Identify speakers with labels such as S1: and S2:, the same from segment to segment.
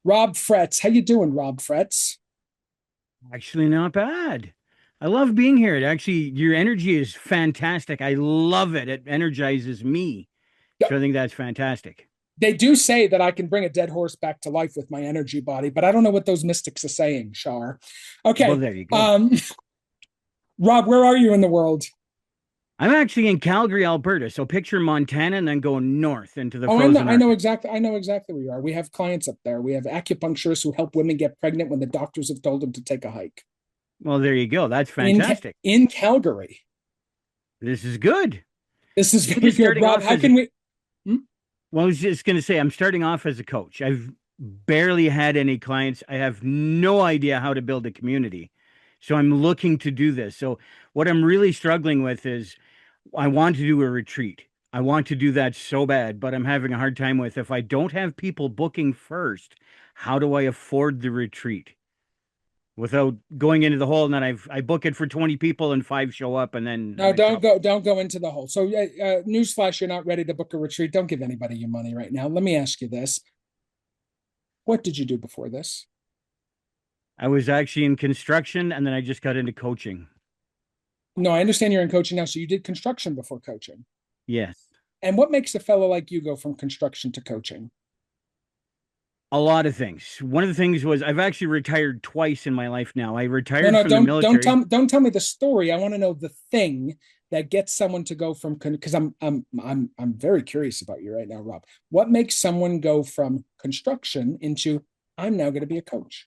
S1: Rob Fretz. How you doing, Rob Fretz?
S2: Actually, not bad. I love being here. Your energy is fantastic. I love it. It energizes me.
S1: Yeah,
S2: So I think that's fantastic.
S1: they do say that I can bring a dead horse back to life with my energy body, but I don't know what those mystics are saying, Shar.
S2: Well,
S1: Okay.
S2: there you go.
S1: Um, Rob, where are you in the world?
S2: I'm actually in Calgary, Alberta. So picture Montana and then go north into the
S1: Oh,
S2: frozen Arctic.
S1: I know exactly where you are. We have clients up there. We have acupuncturists who help women get pregnant when the doctors have told them to take a hike
S2: Well, there you go. That's
S1: in
S2: fantastic.
S1: in Calgary.
S2: This is good.
S1: This is
S2: I'm
S1: very
S2: just
S1: good,
S2: starting
S1: Rob.
S2: off
S1: How
S2: as a,
S1: can we? Hmm?
S2: well, I was just going to say, I'm starting off as a coach. I've barely had any clients. I have no idea how to build a community. So I'm looking to do this. So what I'm really struggling with is I want to do a retreat. I want to do that so bad, but I'm having a hard time with if I don't have people booking first, how do I afford the retreat without going into the hole and then I book it for 20 people and five show up and then
S1: No,
S2: it's up.
S1: don't go into the hole. So, newsflash: you're not ready to book a retreat. Don't give anybody your money right now. Let me ask you this: what did you do before this?
S2: I was actually in construction and then I just got into coaching.
S1: No, I understand you're in coaching now. So you did construction before coaching.
S2: Yes.
S1: And what makes a fellow like you go from construction to coaching?
S2: A lot of things. One of the things was I've actually retired twice in my life now. I
S1: No,
S2: retired
S1: no,
S2: from the military.
S1: don't tell me the story. I want to know the thing that gets someone to go from because I'm very curious about you right now, Rob. What makes someone go from construction into I'm now going to be a coach?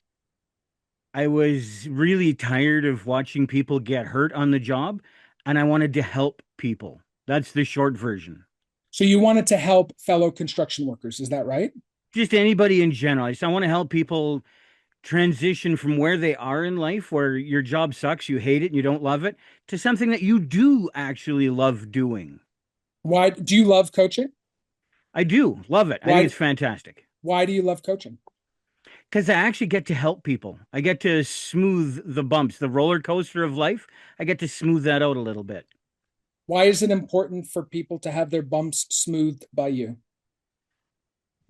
S2: I was really tired of watching people get hurt on the job, and I wanted to help people. That's the short version.
S1: So you wanted to help fellow construction workers, is that right?
S2: Just anybody in general. I want to help people transition from where they are in life, where your job sucks, you hate it, and you don't love it, to something that you do actually love doing.
S1: Why do you love coaching?
S2: I do love it. I think
S1: Why
S2: it's fantastic
S1: why do you love coaching?
S2: because I actually get to help people. I get to smooth the bumps, the roller coaster of life. I get to smooth that out a little bit.
S1: Why is it important for people to have their bumps smoothed by you?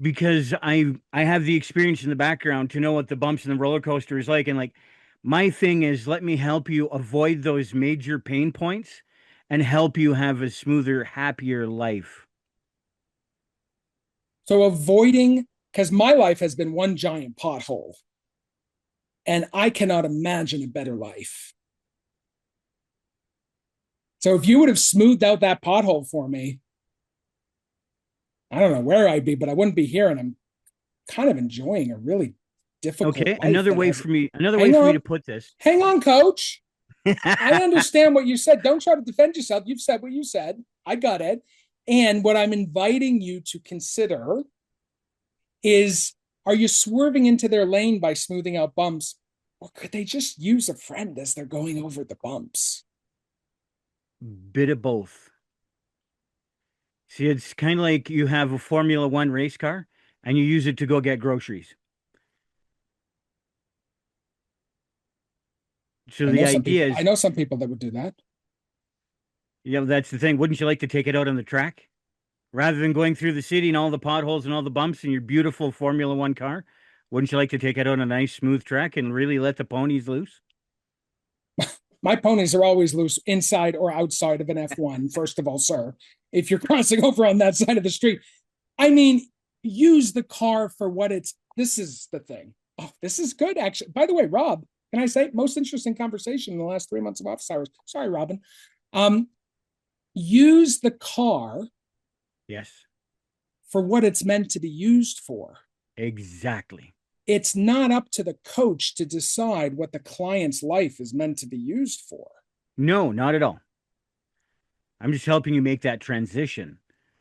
S2: Because I have the experience in the background to know what the bumps and the roller coaster is like. And like my thing is let me help you avoid those major pain points and help you have a smoother, happier life.
S1: So avoiding because my life has been one giant pothole and I cannot imagine a better life. So if you would have smoothed out that pothole for me, I don't know where I'd be, but I wouldn't be here. And I'm kind of enjoying a really difficult
S2: Okay.
S1: life that has.
S2: Another way
S1: Hang
S2: for me to
S1: on,
S2: put this.
S1: hang on, coach. I understand what you said. Don't try to defend yourself. You've said what you said. I got it. And what I'm inviting you to consider is are you swerving into their lane by smoothing out bumps? Or could they just use a friend as they're going over the bumps?
S2: Bit of both. See, it's kind of like you have a Formula One race car and you use it to go get groceries. So the idea
S1: I
S2: is,
S1: know some people that would do that.
S2: that's the thing. Wouldn't you like to take it out on the track? Rather than going through the city and all the potholes and all the bumps in your beautiful Formula One car, wouldn't you like to take it on a nice smooth track and really let the ponies loose?
S1: My ponies are always loose inside or outside of an F1, first of all, sir. If you're crossing over on that side of the street, I mean, use the car for what it's. This is the thing. Oh, this is good, actually. By the way, Rob, can I say most interesting conversation in the last 3 months of office hours? Sorry, Robin. Um, use the car
S2: Yes,
S1: for what it's meant to be used for.
S2: exactly.
S1: It's not up to the coach to decide what the client's life is meant to be used for.
S2: No, not at all. I'm just helping you make that transition.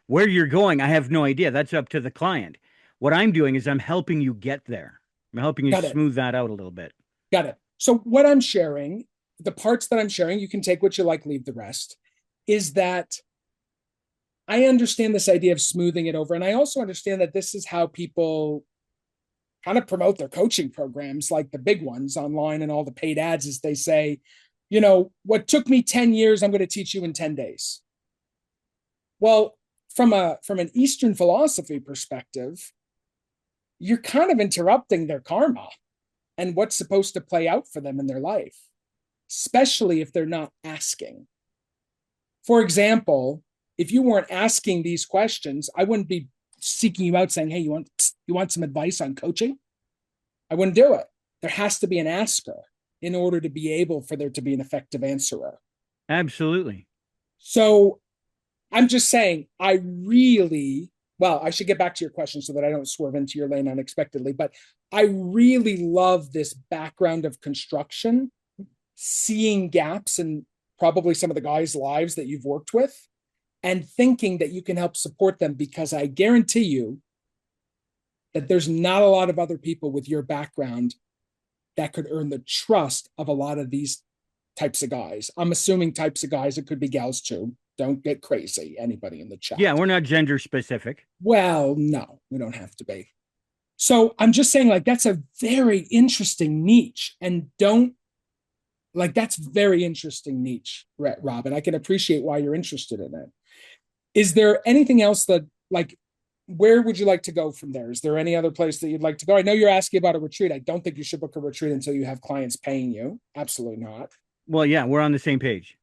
S2: Where you're going, I have no idea. That's up to the client. What I'm doing is I'm helping you get there. I'm helping you
S1: Got it.
S2: smooth that out a little bit.
S1: Got it. So, what I'm sharing, the parts that I'm sharing, you can take what you like, leave the rest, is that I understand this idea of smoothing it over. And I also understand that this is how people kind of promote their coaching programs, like the big ones online and all the paid ads, as they say, what took me 10 years, I'm going to teach you in 10 days. Well, from an Eastern philosophy perspective, you're kind of interrupting their karma and what's supposed to play out for them in their life, especially if they're not asking. For example, if you weren't asking these questions, I wouldn't be seeking you out saying, hey, you want some advice on coaching? I wouldn't do it. There has to be an asker in order to be able for there to be an effective answerer.
S2: Absolutely.
S1: So I'm just saying, I should get back to your question so that I don't swerve into your lane unexpectedly, but I really love this background of construction, seeing gaps in probably some of the guys' lives that you've worked with and thinking that you can help support them, because I guarantee you that there's not a lot of other people with your background that could earn the trust of a lot of these types of guys. I'm assuming types of guys, it could be gals too. Don't get crazy, anybody in the chat.
S2: Yeah, we're not gender specific.
S1: Well, no, we don't have to be. So I'm just saying, like, that's a very interesting niche. And that's very interesting niche, Rob. And I can appreciate why you're interested in it. Is there anything else that, like, where would you like to go from there? Is there any other place that you'd like to go? I know you're asking about a retreat. I don't think you should book a retreat until you have clients paying you. Absolutely not.
S2: Well, yeah, we're on the same page.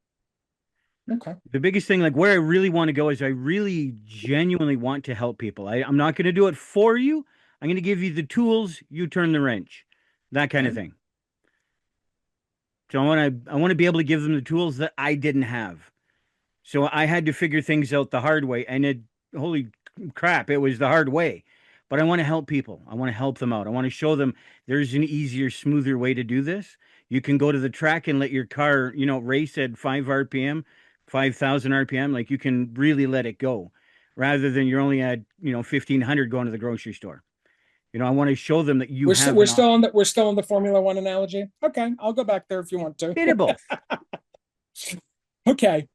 S1: Okay.
S2: The biggest thing, like where I really want to go, is I really genuinely want to help people. I'm not going to do it for you. I'm going to give you the tools, you turn the wrench, that kind of thing. So I want to be able to give them the tools that I didn't have. So I had to figure things out the hard way, and holy crap, it was the hard way. But I want to help people. I want to help them out. I want to show them there's an easier, smoother way to do this. You can go to the track and let your car, race at 5 RPM, 5,000 RPM. Like, you can really let it go, rather than you're only at 1,500 going to the grocery store. I want to show them that
S1: we're still on the Formula One analogy. Okay, I'll go back there if you want to.
S2: Bit of both.
S1: Okay.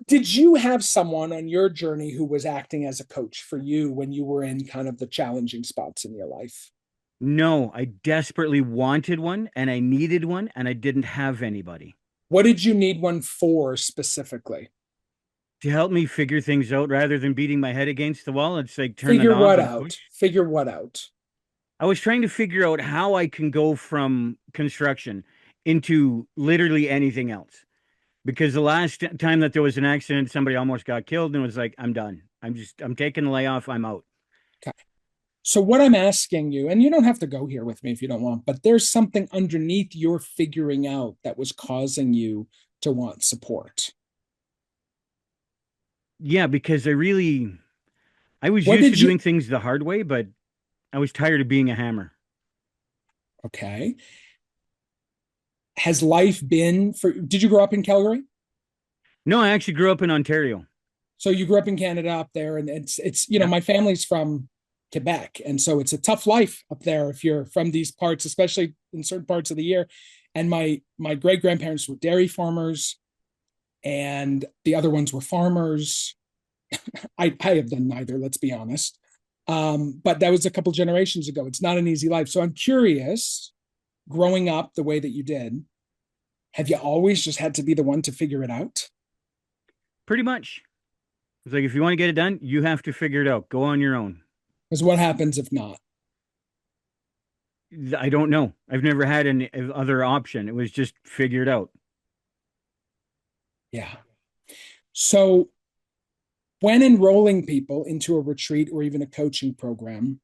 S1: Did you have someone on your journey who was acting as a coach for you when you were in kind of the challenging spots in your life?
S2: No, I desperately wanted one, and I needed one, and I didn't have anybody.
S1: What did you need one for specifically?
S2: To help me figure things out rather than beating my head against the wall. It's like
S1: Figure what out? Figure what out?
S2: I was trying to figure out how I can go from construction into literally anything else. Because the last time that there was an accident, somebody almost got killed, and it was like, I'm done. I'm taking the layoff. I'm out.
S1: Okay. So what I'm asking you, and you don't have to go here with me if you don't want, but there's something underneath your figuring out that was causing you to want support.
S2: Yeah, because I was used to doing things the hard way, but I was tired of being a hammer.
S1: Okay. Has life been did you grow up in Calgary?
S2: No, I actually grew up in Ontario.
S1: So you grew up in Canada up there, and it's my family's from Quebec, and so it's a tough life up there if you're from these parts, especially in certain parts of the year. And my great grandparents were dairy farmers, and the other ones were farmers. I have done neither, let's be honest. But that was a couple generations ago. It's not an easy life. So I'm curious, growing up the way that you did, have you always just had to be the one to figure it out?
S2: Pretty much. It's like, if you want to get it done, you have to figure it out. Go on your own.
S1: Because what happens if not?
S2: I don't know. I've never had any other option. It was just figure it out.
S1: Yeah. So when enrolling people into a retreat or even a coaching program,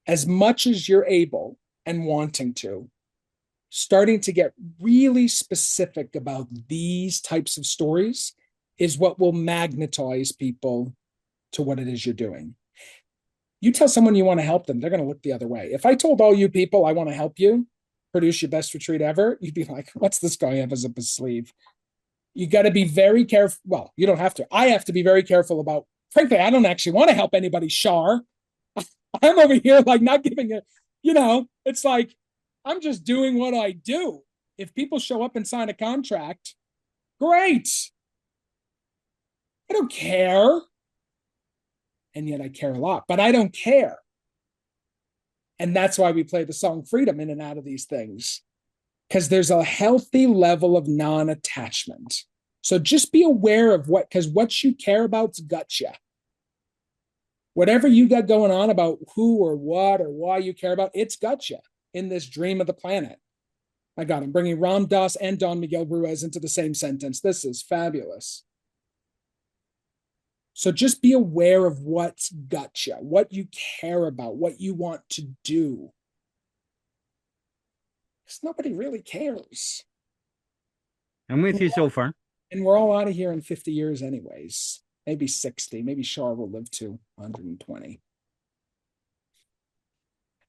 S1: as much as you're able and wanting to, starting to get really specific about these types of stories is what will magnetize people to what it is you're doing. You tell someone you want to help them, they're going to look the other way. If I told all you people I want to help you produce your best retreat ever, you'd be like, what's this guy have as up his sleeve? You got to be very careful. Well, you don't have to. I have to be very careful about, frankly, I don't actually want to help anybody, Shar. I'm over here like not giving it, it's like, I'm just doing what I do. If people show up and sign a contract, great. I don't care. And yet I care a lot, but I don't care. And that's why we play the song Freedom in and out of these things, because there's a healthy level of non-attachment. So just be aware of because what you care about's got you. Whatever you got going on about who or what or why you care about, it's got you in this dream of the planet. I got him bringing Ram Dass and Don Miguel Ruiz into the same sentence. This is fabulous. So just be aware of what's got you, what you care about, what you want to do. Because nobody really cares.
S2: I'm with you so far.
S1: And we're all out of here in 50 years, anyways. Maybe 60. Maybe Shar will live to 120.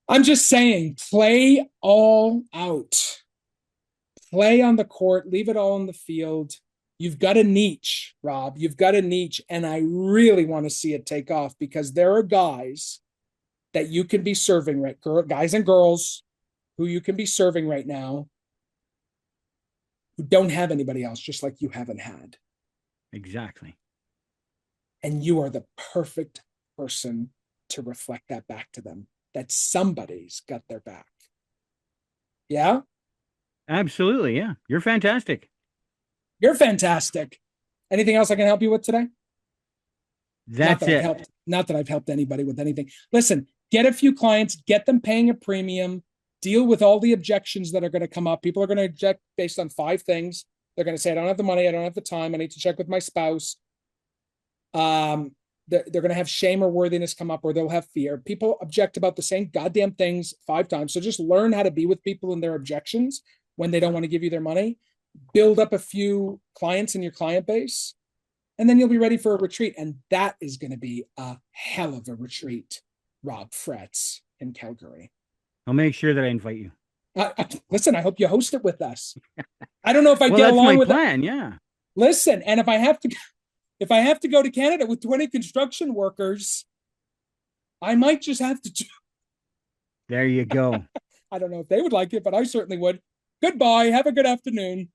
S1: I'm just saying, play all out. Play on the court, leave it all in the field. You've got a niche, Rob. You've got a niche, and I really want to see it take off because there are guys that you can be serving, right? Guys and girls who you can be serving right now who don't have anybody else, just like you haven't had.
S2: Exactly.
S1: And you are the perfect person to reflect that back to them, that somebody's got their back. Yeah?
S2: Absolutely. Yeah. You're fantastic.
S1: You're fantastic. Anything else I can help you with today?
S2: That's it.
S1: Not that I've helped anybody with anything. Listen, get a few clients, get them paying a premium, deal with all the objections that are going to come up. People are going to object based on 5 things. They're going to say, I don't have the money. I don't have the time. I need to check with my spouse. They're going to have shame or worthiness come up, or they'll have fear. People object about the same goddamn things 5 times. So just learn how to be with people and their objections when they don't want to give you their money. Build up a few clients in your client base, and then you'll be ready for a retreat. And that is going to be a hell of a retreat, Rob Fretz in Calgary.
S2: I'll make sure that I invite you.
S1: Listen, I hope you host it with us. I don't know if I
S2: Well,
S1: get
S2: that's
S1: along
S2: my
S1: with
S2: plan. Yeah.
S1: Listen, and if I have to go to Canada with 20 construction workers, I might just have to.
S2: There you go.
S1: I don't know if they would like it, but I certainly would. Goodbye. Have a good afternoon.